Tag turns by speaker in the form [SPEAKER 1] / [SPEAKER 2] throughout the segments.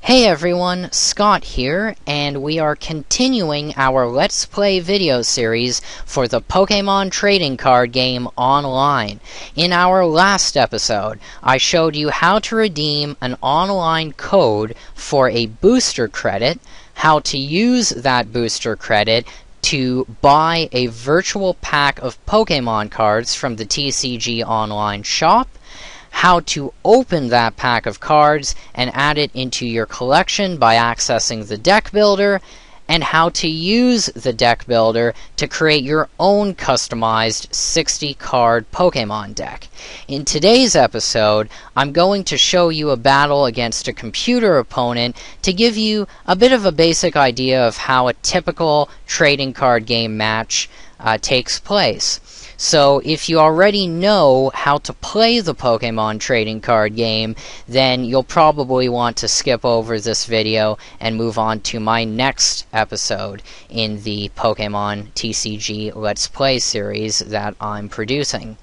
[SPEAKER 1] Hey everyone, Scott here, and we are continuing our Let's Play video series for the Pokémon trading card game online. In our last episode, I showed you how to redeem an online code for a booster credit, how to use that booster credit to buy a virtual pack of Pokémon cards from the TCG online shop, how to open that pack of cards and add it into your collection by accessing the deck builder, and how to use the deck builder to create your own customized 60-card Pokémon deck. In today's episode, I'm going to show you a battle against a computer opponent to give you a bit of a basic idea of how a typical trading card game match takes place. So if you already know how to play the Pokemon trading card game, then you'll probably want to skip over this video and move on to my next episode in the Pokemon TCG Let's Play series that I'm producing.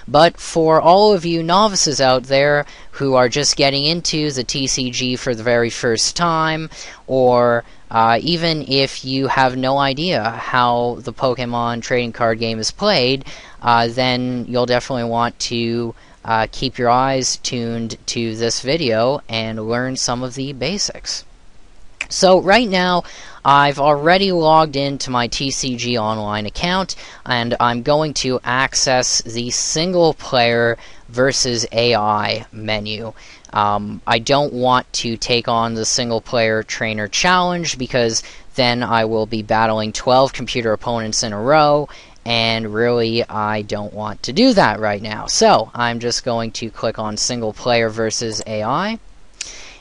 [SPEAKER 1] But for all of you novices out there who are just getting into the TCG for the very first time, or even if you have no idea how the Pokemon trading card game is played, then you'll definitely want to keep your eyes tuned to this video and learn some of the basics. So right now, I've already logged into my TCG Online account, and I'm going to access the single player versus AI menu. I don't want to take on the single player trainer challenge because then I will be battling 12 computer opponents in a row, and really I don't want to do that right now. So I'm just going to click on single player versus AI,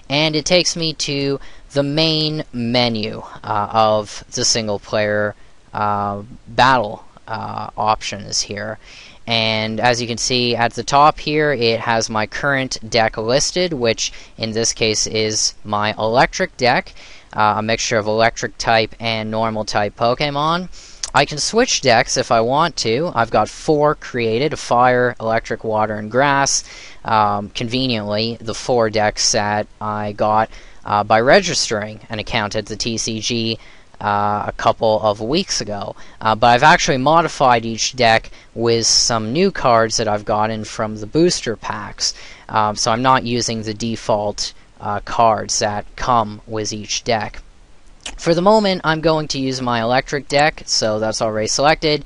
[SPEAKER 1] and it takes me to the main menu of the single player battle options here. And as you can see at the top here, it has my current deck listed, which in this case is my electric deck, a mixture of electric type and normal type Pokemon. I can switch decks if I want to. I've got 4 created: fire, electric, water, and grass. Conveniently, the 4 decks that I got by registering an account at the TCG a couple of weeks ago. But I've actually modified each deck with some new cards that I've gotten from the booster packs. So I'm not using the default cards that come with each deck. For the moment, I'm going to use my electric deck, so that's already selected.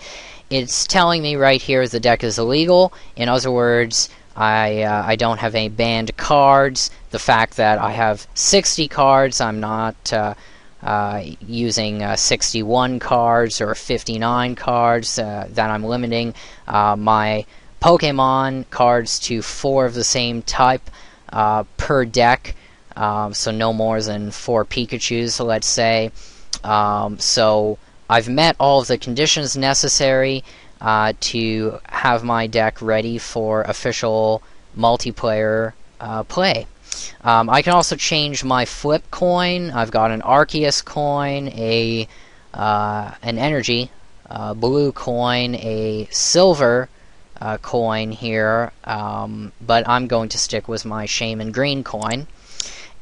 [SPEAKER 1] It's telling me right here the deck is illegal. In other words, I don't have any banned cards. The fact that I have 60 cards, I'm not using 61 cards or 59 cards, that I'm limiting my Pokemon cards to 4 of the same type per deck, so no more than 4 Pikachus, let's say. So I've met all of the conditions necessary to have my deck ready for official multiplayer play. I can also change my flip coin. I've got an Arceus coin, an energy blue coin, a silver coin here, but I'm going to stick with my Shaman green coin.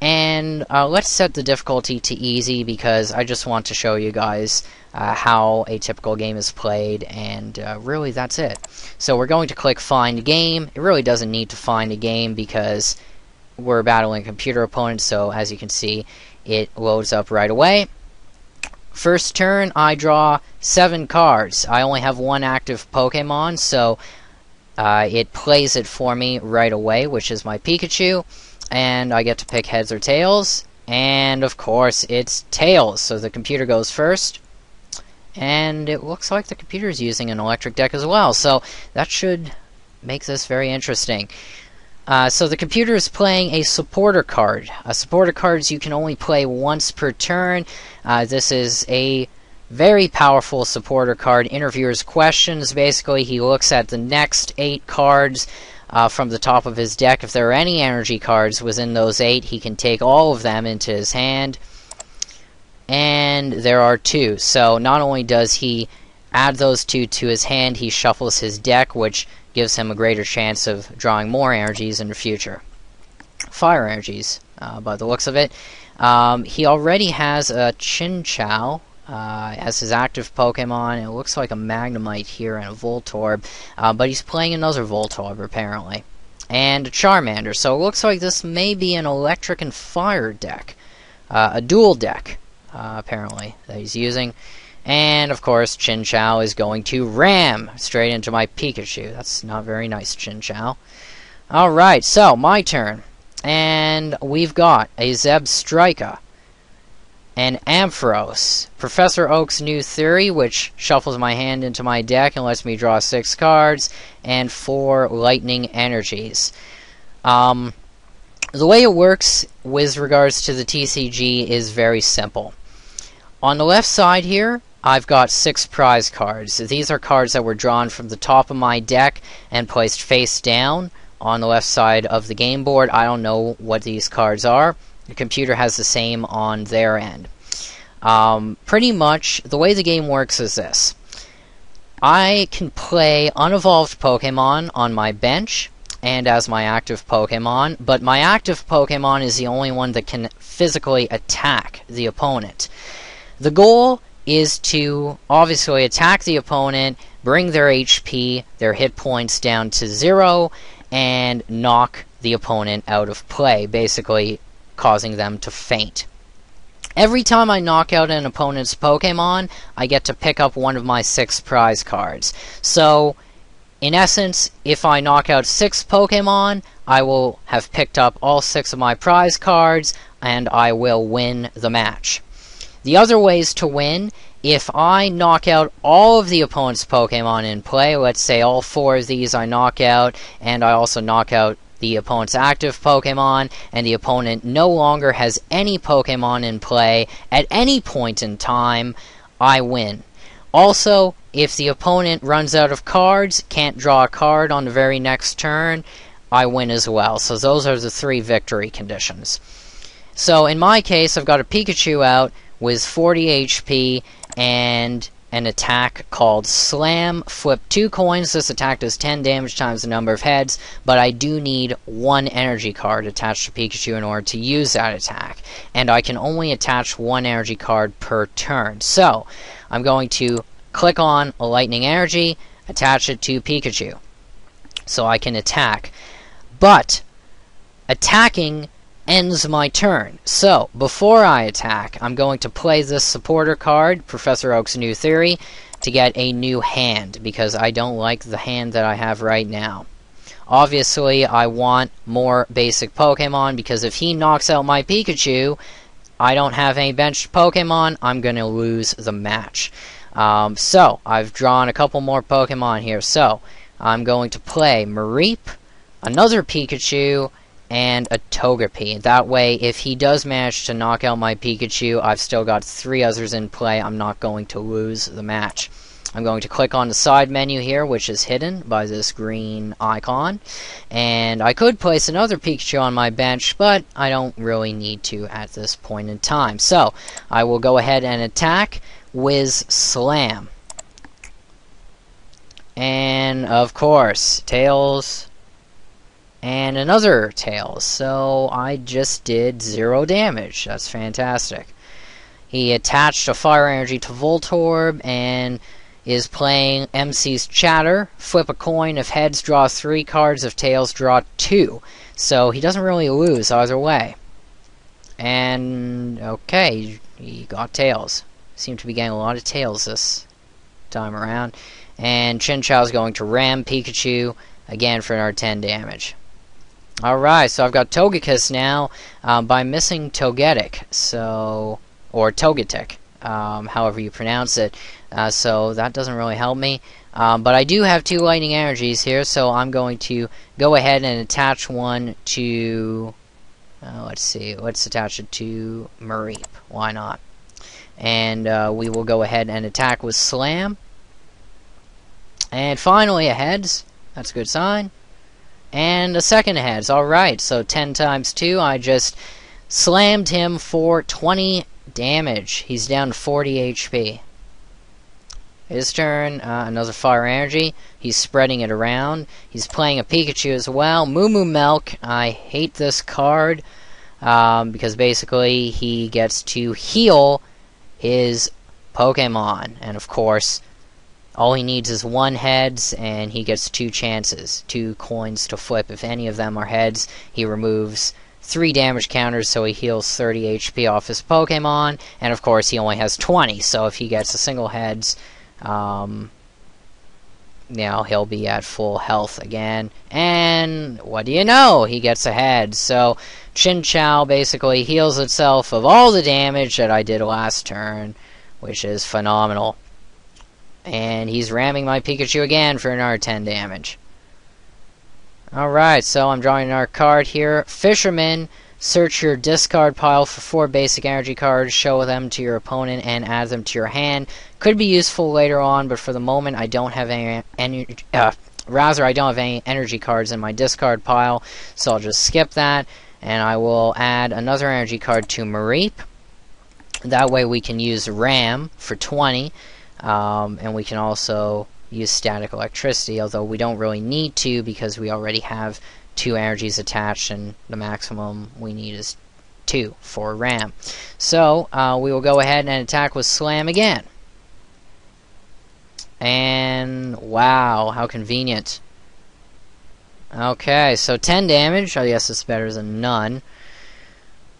[SPEAKER 1] And let's set the difficulty to easy because I just want to show you guys how a typical game is played, and really that's it. So we're going to click Find Game. It really doesn't need to find a game because we're battling a computer opponent, so as you can see, it loads up right away. First turn, I draw 7 cards. I only have 1 active Pokemon, so it plays it for me right away, which is my Pikachu. And I get to pick heads or tails, and of course it's tails, so the computer goes first, and it looks like the computer is using an electric deck as well, so that should make this very interesting. So the computer is playing a supporter card. Supporter cards you can only play once per turn. This is a very powerful supporter card. Interviewer's questions. Basically, he looks at the next 8 cards from the top of his deck. If there are any energy cards within those 8, he can take all of them into his hand. And there are 2. So not only does he add those 2 to his hand, he shuffles his deck, which gives him a greater chance of drawing more energies in the future. Fire energies. by the looks of it. He already has a Chinchou as his active Pokemon. It looks like a Magnemite here and a Voltorb, but he's playing another Voltorb apparently. And a Charmander, so it looks like this may be an electric and fire deck. A dual deck, apparently, that he's using. And, of course, Chinchou is going to ram straight into my Pikachu. That's not very nice, Chinchou. Alright, so, my turn. And we've got a Zebstrika, an Ampharos, Professor Oak's new theory, which shuffles my hand into my deck and lets me draw 6 cards, and 4 lightning energies. The way it works with regards to the TCG is very simple. On the left side here, I've got 6 prize cards. These are cards that were drawn from the top of my deck and placed face down on the left side of the game board. I don't know what these cards are. The computer has the same on their end. Pretty much, the way the game works is this. I can play unevolved Pokemon on my bench and as my active Pokemon, but my active Pokemon is the only one that can physically attack the opponent. The goal is to obviously attack the opponent, bring their HP, their hit points down to 0, and knock the opponent out of play, basically causing them to faint. Every time I knock out an opponent's Pokemon, I get to pick up one of my 6 prize cards. So, in essence, if I knock out 6 Pokemon, I will have picked up all 6 of my prize cards, and I will win the match. The other ways to win, if I knock out all of the opponent's Pokemon in play, let's say all 4 of these I knock out, and I also knock out the opponent's active Pokemon, and the opponent no longer has any Pokemon in play at any point in time, I win. Also, if the opponent runs out of cards, can't draw a card on the very next turn, I win as well. So those are the 3 victory conditions. So in my case, I've got a Pikachu out with 40 HP and an attack called Slam. Flip 2 coins. This attack does 10 damage times the number of heads, but I do need 1 energy card attached to Pikachu in order to use that attack. And I can only attach 1 energy card per turn. So, I'm going to click on a lightning energy, attach it to Pikachu, so I can attack. But attacking ends my turn. So, before I attack, I'm going to play this supporter card, Professor Oak's new theory, to get a new hand, because I don't like the hand that I have right now. Obviously, I want more basic Pokemon, because if he knocks out my Pikachu, I don't have any benched Pokemon, I'm going to lose the match. So, I've drawn a couple more Pokemon here. So, I'm going to play Mareep, another Pikachu, and a Togepi. That way, if he does manage to knock out my Pikachu, I've still got 3 others in play. I'm not going to lose the match. I'm going to click on the side menu here, which is hidden by this green icon. And I could place another Pikachu on my bench, but I don't really need to at this point in time. So, I will go ahead and attack with Slam. And, of course, Tails, and another Tails. So I just did 0 damage. That's fantastic. He attached a fire energy to Voltorb and is playing MC's Chatter. Flip a coin. If heads, draw 3 cards. If tails, draw 2. So he doesn't really lose either way. And okay, he got tails. Seemed to be getting a lot of tails this time around. And Chinchou is going to ram Pikachu again for another 10 damage. Alright, so I've got Togekiss now by missing Togetic, so, or Togetic, however you pronounce it, so that doesn't really help me. But I do have 2 lightning energies here, so I'm going to go ahead and attach one to, let's see, let's attach it to Mareep, why not? And we will go ahead and attack with Slam. And finally a heads, that's a good sign. And a second heads. Alright, so 10 times 2, I just slammed him for 20 damage. He's down to 40 HP. His turn, another fire energy. He's spreading it around. He's playing a Pikachu as well. Moo Moo Milk. I hate this card. because basically he gets to heal his Pokemon. And of course, all he needs is 1 heads, and he gets 2 chances, 2 coins to flip. If any of them are heads, he removes 3 damage counters, so he heals 30 HP off his Pokemon. And of course, he only has 20, so if he gets a single heads, now he'll be at full health again. And what do you know? He gets a head. So Chinchou basically heals itself of all the damage that I did last turn, which is phenomenal. And he's ramming my Pikachu again for another 10 damage. Alright, so I'm drawing our card here. Fisherman. Search your discard pile for 4 basic energy cards, show them to your opponent, and add them to your hand. Could be useful later on, but for the moment I don't have any I don't have any energy cards in my discard pile, so I'll just skip that, and I will add another energy card to Mareep. That way we can use Ram for 20, and we can also use Static Electricity, although we don't really need to because we already have 2 energies attached, and the maximum we need is 2 for Ram. So we will go ahead and attack with Slam again. And wow, how convenient. Okay, so 10 damage. I guess it's better than none.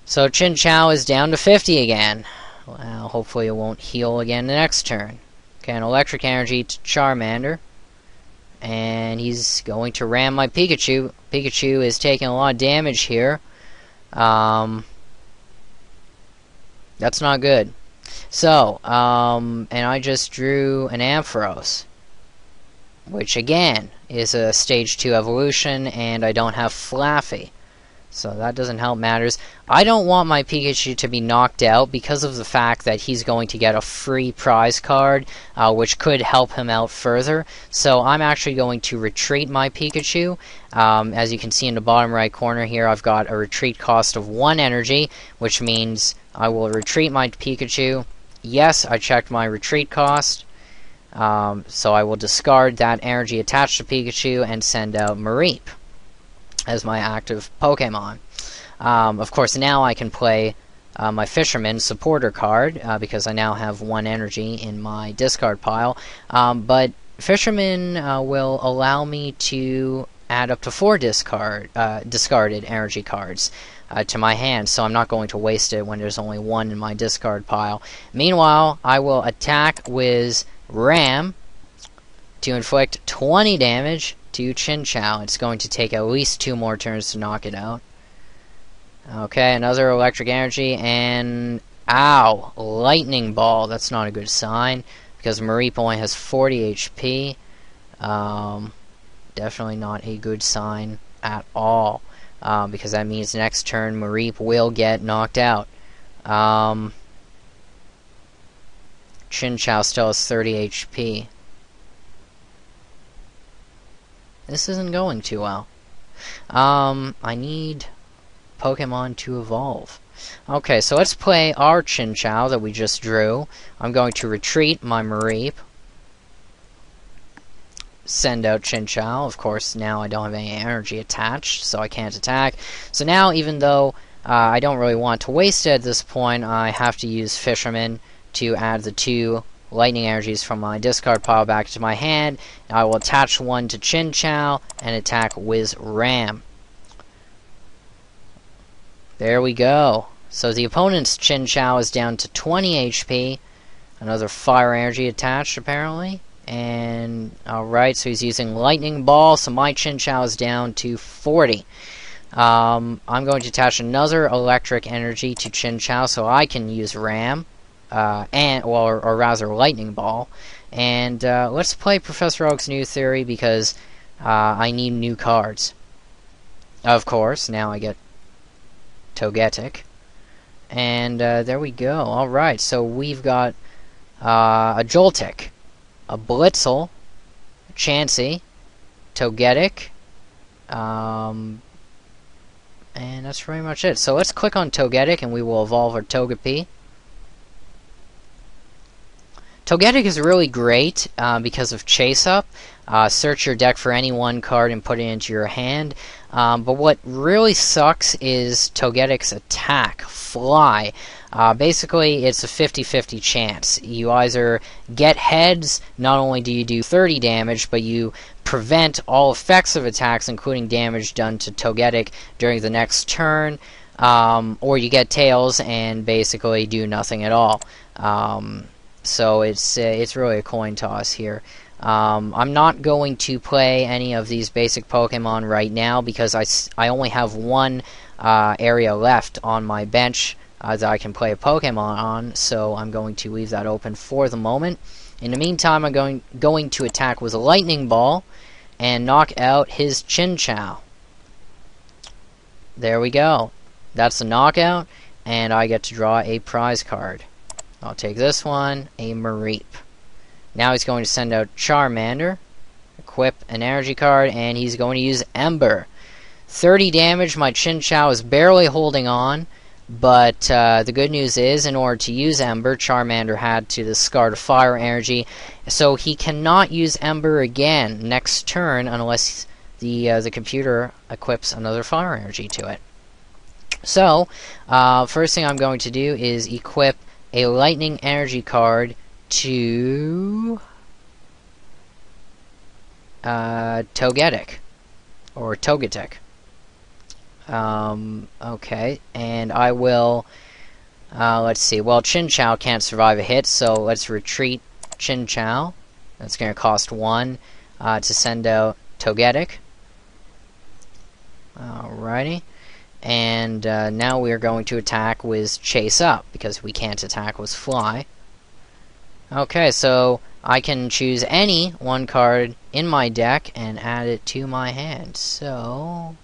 [SPEAKER 1] So Chinchou is down to 50 again. Well, hopefully it won't heal again the next turn. Okay, an Electric Energy to Charmander. And he's going to ram my Pikachu. Pikachu is taking a lot of damage here. That's not good. So, and I just drew an Ampharos, which again is a Stage 2 evolution, and I don't have Flaffy. So that doesn't help matters. I don't want my Pikachu to be knocked out because of the fact that he's going to get a free prize card, which could help him out further. So I'm actually going to retreat my Pikachu. As you can see in the bottom right corner here, I've got a retreat cost of 1 energy, which means I will retreat my Pikachu. Yes, I checked my retreat cost. So I will discard that energy attached to Pikachu and send out Mareep as my active Pokemon. Of course, now I can play my Fisherman supporter card because I now have 1 energy in my discard pile. But Fisherman will allow me to add up to 4 discarded energy cards to my hand, so I'm not going to waste it when there's only 1 in my discard pile. Meanwhile, I will attack with Ram to inflict 20 damage to Chinchou. It's going to take at least 2 more turns to knock it out. Okay, another Electric Energy, and ow! Lightning Ball. That's not a good sign, because Mareep only has 40 HP. Definitely not a good sign at all, because that means next turn Mareep will get knocked out. Chinchou still has 30 HP. This isn't going too well. I need Pokemon to evolve. Okay, so let's play our Chinchou that we just drew. I'm going to retreat my Mareep. Send out Chinchou. Of course, now I don't have any energy attached, so I can't attack. So now, even though I don't really want to waste it at this point, I have to use Fisherman to add the 2 lightning energies from my discard pile back to my hand. I will attach 1 to Chinchou and attack with Ram. There we go. So the opponent's Chinchou is down to 20 HP. Another fire energy attached, apparently. And, alright, so he's using Lightning Ball, so my Chinchou is down to 40. I'm going to attach another electric energy to Chinchou so I can use Ram. Or rather Lightning Ball. And let's play Professor Oak's new theory because I need new cards. Of course, now I get Togetic. And there we go. Alright, so we've got a Joltik, a Blitzel, a Chansey, Togetic, and that's pretty much it. So let's click on Togetic and we will evolve our Togepi. Togetic is really great because of Chase Up. Search your deck for any one card and put it into your hand. But what really sucks is Togetic's attack, Fly. Basically, it's a 50-50 chance. You either get heads, not only do you do 30 damage, but you prevent all effects of attacks, including damage done to Togetic during the next turn, or you get tails and basically do nothing at all. So it's really a coin toss here. I'm not going to play any of these basic Pokemon right now because I only have one area left on my bench that I can play a Pokemon on, so I'm going to leave that open for the moment. In the meantime, I'm going to attack with a Lightning Ball and knock out his Chinchou. There we go. That's a knockout, and I get to draw a prize card. I'll take this one, a Mareep. Now he's going to send out Charmander, equip an energy card, and he's going to use Ember. 30 damage, my Chinchou is barely holding on, but the good news is, in order to use Ember, Charmander had to discard a fire energy, so he cannot use Ember again next turn unless the computer equips another fire energy to it. So, first thing I'm going to do is equip a lightning energy card to Togetic, or Togetic. Okay, and I will, let's see, well, Chinchou can't survive a hit, so let's retreat Chinchou. That's going to cost 1 to send out Togetic. Alrighty. And now we are going to attack with Chase Up, because we can't attack with Fly. Okay, so I can choose any one card in my deck and add it to my hand. So,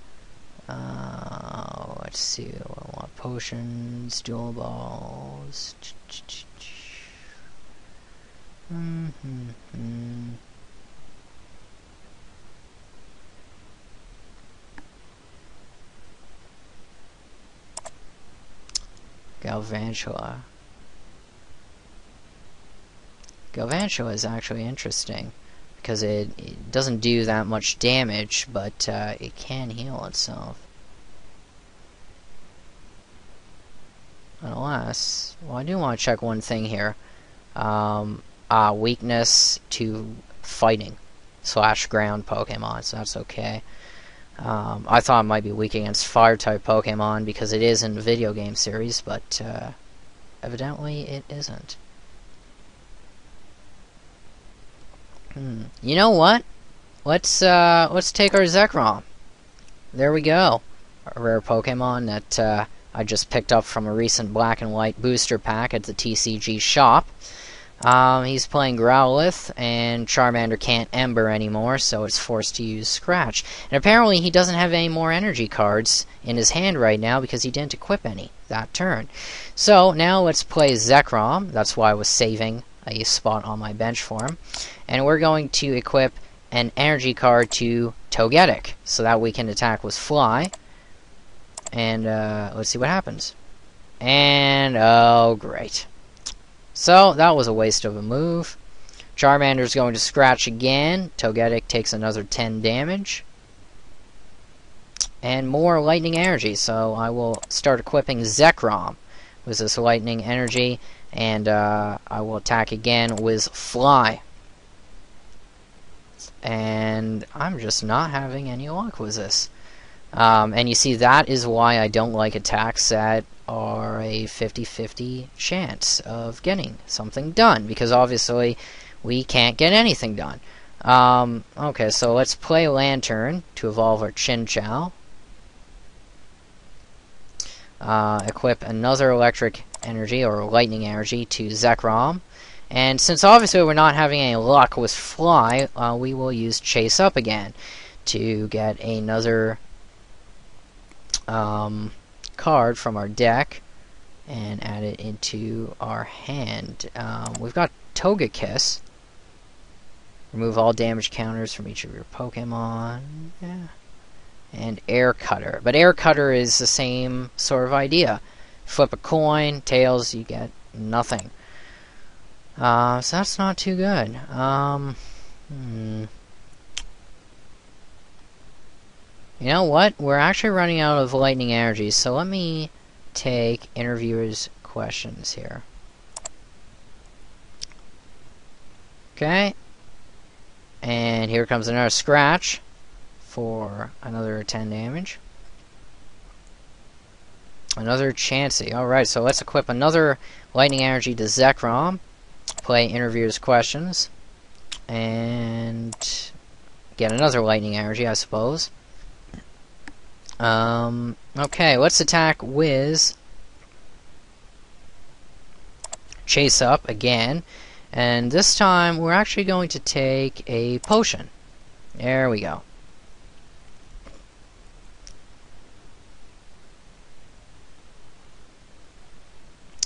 [SPEAKER 1] let's see, I want potions, dual balls. Galvantula. Galvantula is actually interesting because it doesn't do that much damage, but it can heal itself. Unless, well, I do want to check one thing here. Weakness to fighting / ground Pokemon, so that's okay. I thought it might be weak against fire-type Pokemon because it is in the video game series, but evidently it isn't. You know what? Let's take our Zekrom. There we go. A rare Pokemon that I just picked up from a recent Black and White booster pack at the TCG shop. He's playing Growlithe, and Charmander can't Ember anymore, so it's forced to use Scratch. And apparently he doesn't have any more energy cards in his hand right now because he didn't equip any that turn. So now let's play Zekrom. That's why I was saving a spot on my bench for him. And we're going to equip an energy card to Togetic, so that we can attack with Fly. And let's see what happens. And, oh, great. So, that was a waste of a move. Charmander's going to Scratch again. Togetic takes another 10 damage. And more lightning energy, so I will start equipping Zekrom with this lightning energy. And I will attack again with Fly. And I'm just not having any luck with this. And you see, that is why I don't like attacks that are a 50-50 chance of getting something done, because obviously we can't get anything done. Okay, so let's play Lantern to evolve our Chinchou. Equip another electric energy, or lightning energy, to Zekrom. And since obviously we're not having any luck with Fly, we will use Chase Up again to get another card from our deck and add it into our hand. We've got Togekiss. Remove all damage counters from each of your Pokemon. Yeah. And Air Cutter. But Air Cutter is the same sort of idea. Flip a coin, tails, you get nothing. So that's not too good. You know what? We're actually running out of lightning energy, so let me take interviewers' questions here. Okay. And here comes another scratch for another 10 damage. Another Chansey. Alright, so let's equip another lightning energy to Zekrom. Play interviewers' questions. And get another lightning energy, I suppose. Okay, let's attack Wiz. Chase up again. And this time, we're actually going to take a potion. There we go.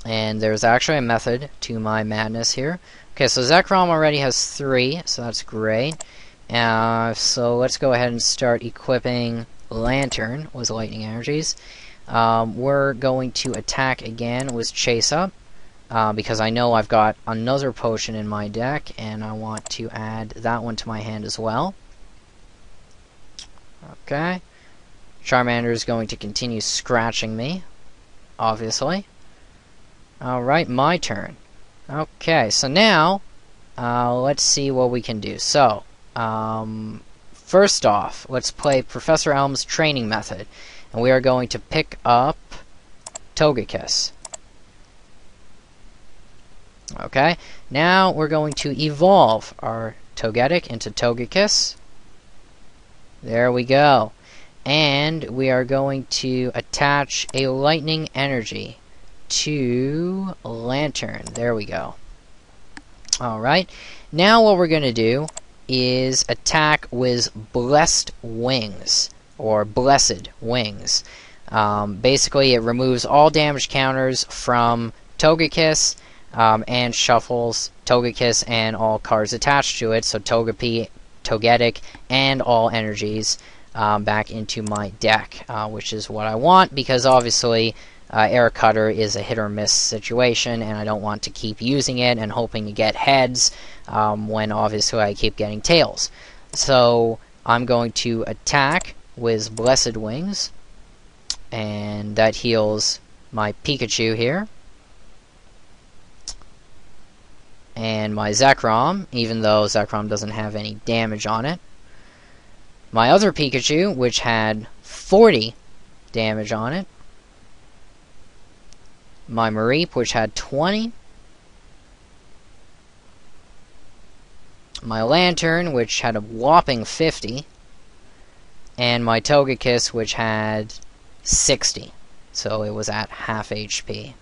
[SPEAKER 1] And there's actually a method to my madness here. Okay, so Zekrom already has 3, so that's great. So let's go ahead and start equipping Lantern with lightning energies. We're going to attack again with Chase Up, because I know I've got another potion in my deck, and I want to add that one to my hand as well. Okay. Charmander is going to continue scratching me, obviously. Alright, my turn. Okay, so now, let's see what we can do. So, first off, let's play Professor Elm's training method. And we are going to pick up Togekiss. Okay, now we're going to evolve our Togetic into Togekiss. There we go. And we are going to attach a lightning energy to Lantern. There we go. Alright, now what we're going to do is attack with Blessed Wings, or Blessed Wings. Basically, it removes all damage counters from Togekiss, and shuffles Togekiss and all cards attached to it, so Togepi, Togetic, and all energies back into my deck, which is what I want, because obviously Air Cutter is a hit or miss situation, and I don't want to keep using it and hoping to get heads when obviously I keep getting tails. So I'm going to attack with Blessed Wings, and that heals my Pikachu here. And my Zekrom, even though Zekrom doesn't have any damage on it. My other Pikachu, which had 40 damage on it. My Mareep, which had 20. My Lantern, which had a whopping 50. And my Togekiss, which had 60. So it was at half HP.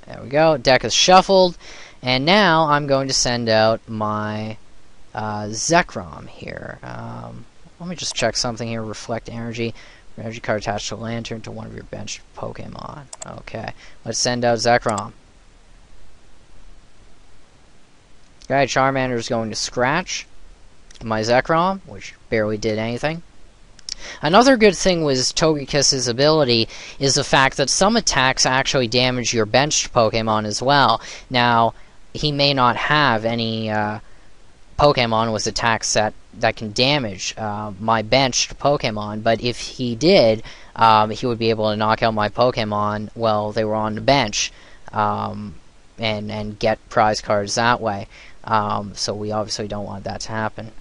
[SPEAKER 1] There we go. Deck is shuffled. And now I'm going to send out my Zekrom here. Let me just check something here. Reflect energy. Energy card attached to Lantern to one of your benched Pokemon. Okay. Let's send out Zekrom. Okay, Charmander is going to scratch my Zekrom, which barely did anything. Another good thing with Togekiss's ability is the fact that some attacks actually damage your benched Pokemon as well. Now, he may not have any Pokemon with attacks that can damage my benched Pokemon, but if he did, he would be able to knock out my Pokemon while they were on the bench, and get prize cards that way. So we obviously don't want that to happen.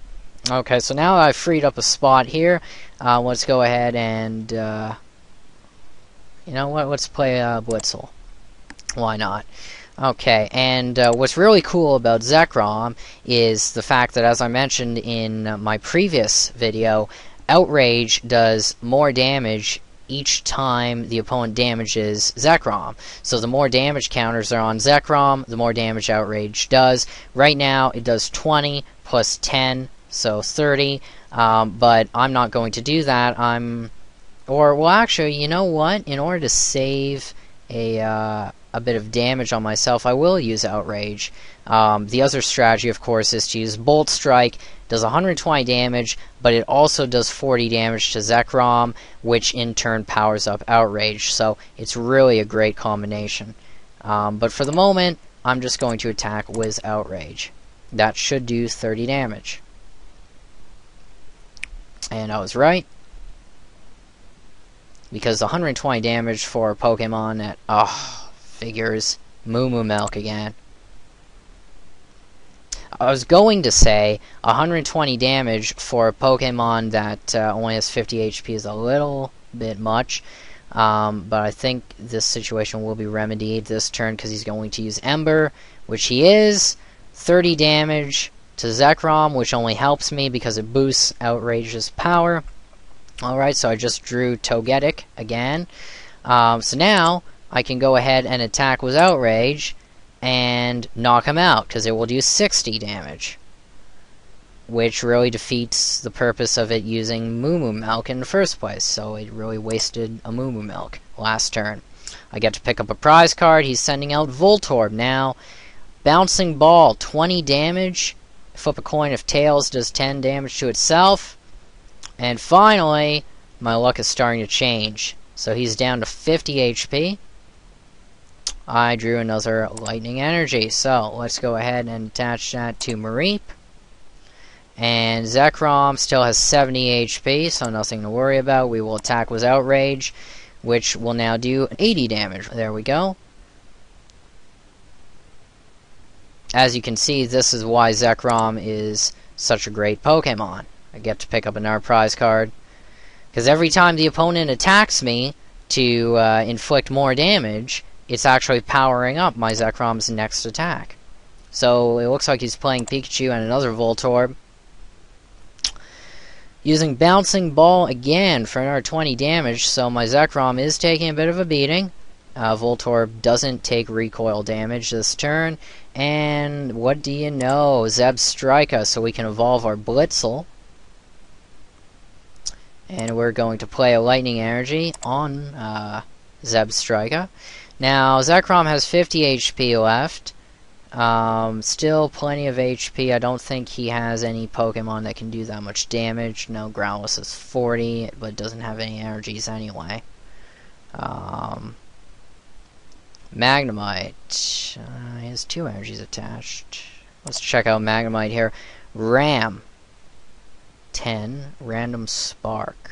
[SPEAKER 1] Okay, so now I've freed up a spot here. Let's go ahead and, you know what, let's play Blitzel. Why not? Okay, and what's really cool about Zekrom is the fact that, as I mentioned in my previous video, Outrage does more damage each time the opponent damages Zekrom. So the more damage counters are on Zekrom, the more damage Outrage does. Right now, it does 20 plus 10, so 30, but I'm not going to do that. Well, actually, you know what? In order to save a a bit of damage on myself, I will use Outrage. The other strategy, of course, is to use Bolt Strike. Does 120 damage, but it also does 40 damage to Zekrom, which in turn powers up Outrage. So it's really a great combination. But for the moment, I'm just going to attack with Outrage. That should do 30 damage. And I was right. Because 120 damage for a Pokemon that, figures. Moo Milk again. I was going to say 120 damage for a Pokemon that only has 50 HP is a little bit much. But I think this situation will be remedied this turn because he's going to use Ember, which he is. 30 damage to Zekrom, which only helps me because it boosts Outrage's power. Alright, so I just drew Togetic again. So now I can go ahead and attack with Outrage and knock him out because it will do 60 damage. Which really defeats the purpose of it using Moo Milk in the first place. So it really wasted a Moo Milk last turn. I get to pick up a prize card. He's sending out Voltorb now. Bouncing Ball, 20 damage. Flip a coin if Tails does 10 damage to itself. And finally, my luck is starting to change. So he's down to 50 HP. I drew another Lightning Energy. So let's go ahead and attach that to Mareep. And Zekrom still has 70 HP, so nothing to worry about. We will attack with Outrage, which will now do 80 damage. There we go. As you can see, this is why Zekrom is such a great Pokemon. I get to pick up another prize card. Because every time the opponent attacks me to inflict more damage, it's actually powering up my Zekrom's next attack. So it looks like he's playing Pikachu and another Voltorb. Using Bouncing Ball again for another 20 damage, so my Zekrom is taking a bit of a beating. Voltorb doesn't take recoil damage this turn. And what do you know? Zebstrika, so we can evolve our Blitzel. And we're going to play a Lightning Energy on Zebstrika. Now, Zekrom has 50 HP left. Still plenty of HP. I don't think he has any Pokemon that can do that much damage. No, Growlithe is 40, but doesn't have any energies anyway. Magnemite. He has 2 energies attached. Let's check out Magnemite here. Ram. 10. Random Spark.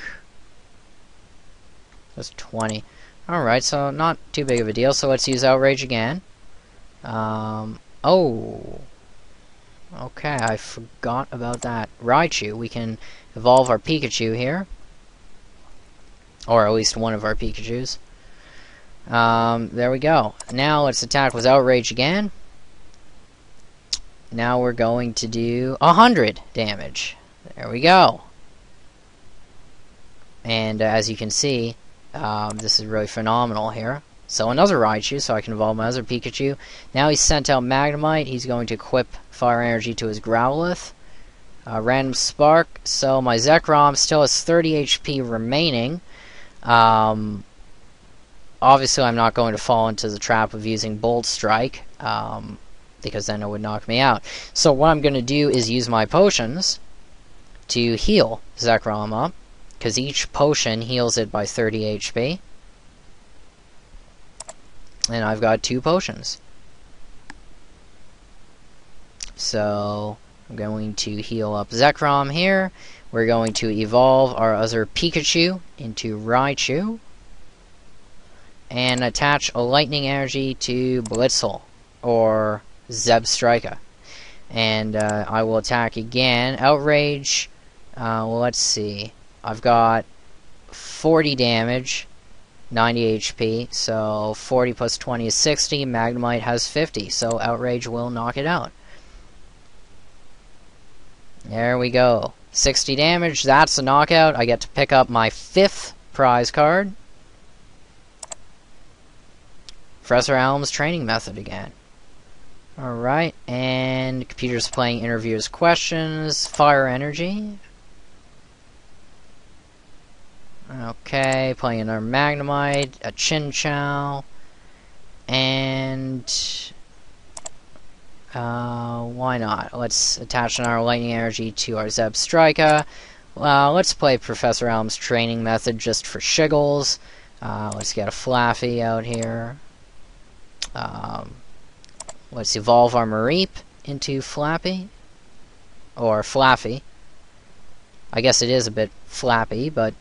[SPEAKER 1] That's 20. Alright, so not too big of a deal. So let's use Outrage again. Oh. Okay, I forgot about that. Raichu. We can evolve our Pikachu here. Or at least one of our Pikachus. There we go. Now let's attack with Outrage again. Now we're going to do 100 damage. There we go. And as you can see, this is really phenomenal here. So another Raichu, so I can evolve my other Pikachu. Now he's sent out Magnemite. He's going to equip Fire Energy to his Growlithe. Random Spark. So my Zekrom still has 30 HP remaining. Obviously, I'm not going to fall into the trap of using Bolt Strike, because then it would knock me out. So what I'm going to do is use my potions to heal Zekrom up, because each potion heals it by 30 HP. And I've got 2 potions. So I'm going to heal up Zekrom here. We're going to evolve our other Pikachu into Raichu. And attach a Lightning Energy to Blitzel, or Zebstrika. And I will attack again. Outrage, well, let's see. I've got 40 damage, 90 HP, so 40 plus 20 is 60. Magnemite has 50, so Outrage will knock it out. There we go. 60 damage, that's a knockout. I get to pick up my 5th prize card. Professor Alum's training method again. Alright, and computer's playing interviewers' questions. Fire Energy. Okay, playing another Magnemite, a Chinchou, And why not? Let's attach our lightning energy to our Zeb Striker. Let's play Professor Elm's training method just for shiggles. Let's get a Flaffy out here. Let's evolve our Mareep into Flappy. Or Flaffy. I guess it is a bit flappy, but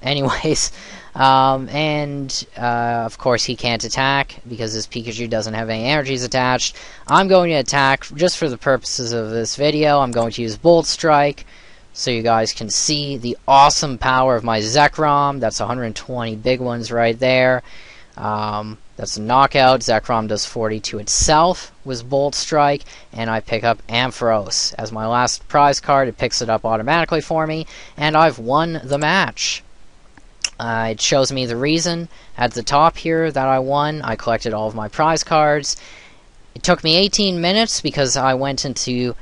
[SPEAKER 1] anyways. Of course he can't attack because his Pikachu doesn't have any energies attached. I'm going to attack just for the purposes of this video. I'm going to use Bolt Strike so you guys can see the awesome power of my Zekrom. That's 120 big ones right there. That's a knockout. Zekrom does 40 to itself with Bolt Strike, and I pick up Ampharos. As my last prize card, it picks it up automatically for me, and I've won the match. It shows me the reason at the top here that I won. I collected all of my prize cards. It took me 18 minutes because I went into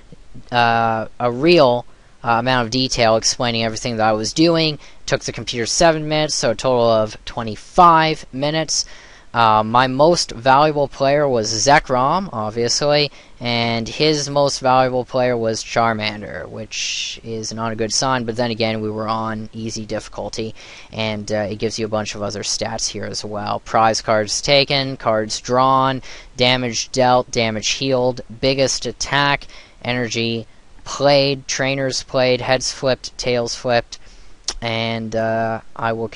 [SPEAKER 1] a real amount of detail explaining everything that I was doing. It took the computer 7 minutes, so a total of 25 minutes. My most valuable player was Zekrom, obviously, and his most valuable player was Charmander, which is not a good sign, but then again, we were on easy difficulty, and it gives you a bunch of other stats here as well. Prize cards taken, cards drawn, damage dealt, damage healed, biggest attack, energy played, trainers played, heads flipped, tails flipped, and I will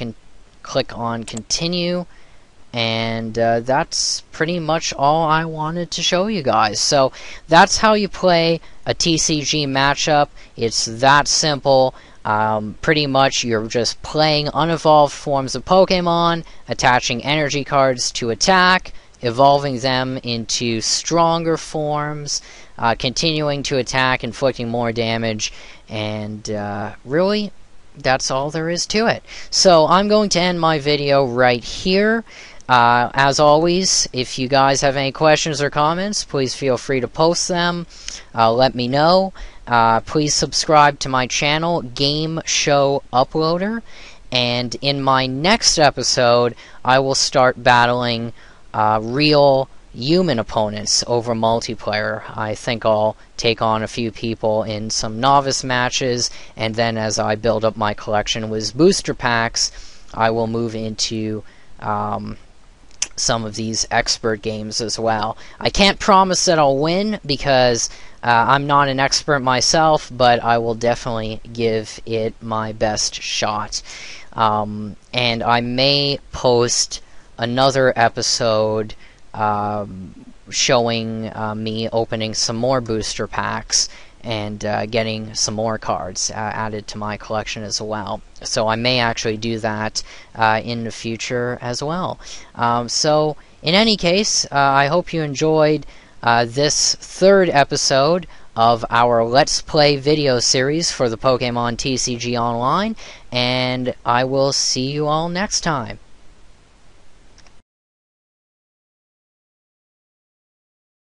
[SPEAKER 1] click on continue. And that's pretty much all I wanted to show you guys. So that's how you play a TCG matchup. It's that simple. Pretty much you're just playing unevolved forms of Pokemon, attaching energy cards to attack, evolving them into stronger forms, continuing to attack, inflicting more damage, and really, that's all there is to it. So I'm going to end my video right here. As always, if you guys have any questions or comments, please feel free to post them. Let me know. Please subscribe to my channel, Game Show Uploader. And in my next episode, I will start battling real human opponents over multiplayer. I think I'll take on a few people in some novice matches, and then as I build up my collection with booster packs, I will move into some of these expert games as well. I can't promise that I'll win because I'm not an expert myself, but I will definitely give it my best shot. And I may post another episode showing me opening some more booster packs and getting some more cards added to my collection as well. So I may actually do that in the future as well. So in any case, I hope you enjoyed this third episode of our Let's Play video series for the Pokémon TCG Online, and I will see you all next time.